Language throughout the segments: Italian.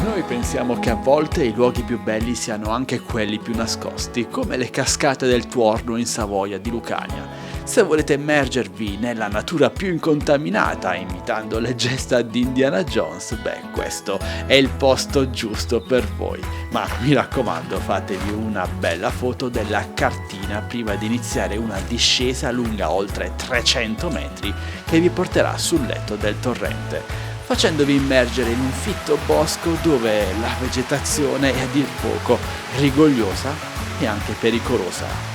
Noi pensiamo che a volte i luoghi più belli siano anche quelli più nascosti, come le cascate del Tuorno in Savoia di Lucania. Se volete immergervi nella natura più incontaminata, imitando le gesta di Indiana Jones, beh, questo è il posto giusto per voi. Ma mi raccomando, fatevi una bella foto della cartina prima di iniziare una discesa lunga oltre 300 metri che vi porterà sul letto del torrente, facendovi immergere in un fitto bosco dove la vegetazione è a dir poco rigogliosa e anche pericolosa.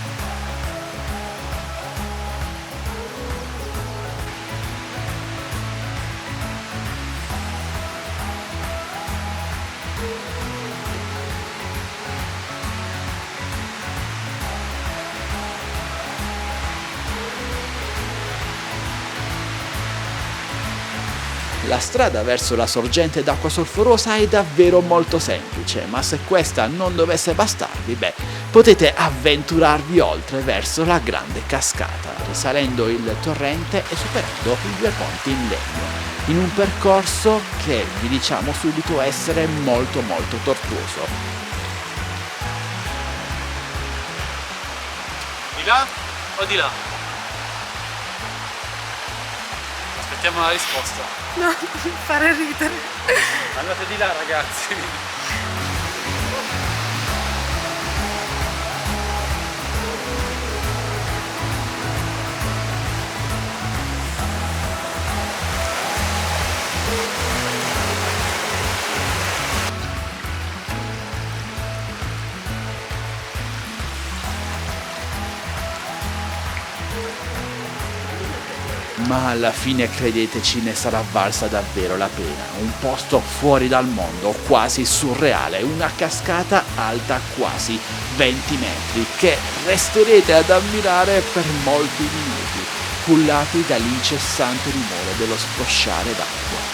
La strada verso la sorgente d'acqua solforosa è davvero molto semplice, ma se questa non dovesse bastarvi, beh, potete avventurarvi oltre verso la grande cascata, risalendo il torrente e superando i due ponti in legno, in un percorso che vi diciamo subito essere molto tortuoso. Di là o di là? Aspettiamo la risposta. No, fare ridere. Andate di là, ragazzi. Ma alla fine credeteci ne sarà valsa davvero la pena, un posto fuori dal mondo, quasi surreale, una cascata alta quasi 20 metri che resterete ad ammirare per molti minuti, cullati dall'incessante rumore dello scrosciare d'acqua.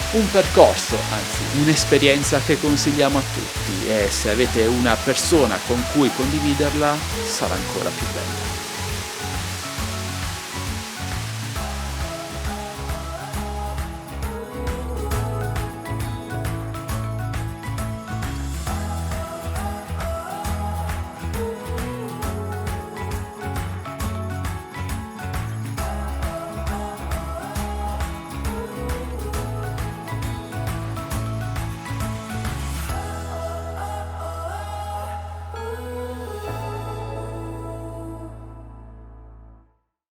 Un percorso, anzi un'esperienza che consigliamo a tutti e se avete una persona con cui condividerla sarà ancora più bella.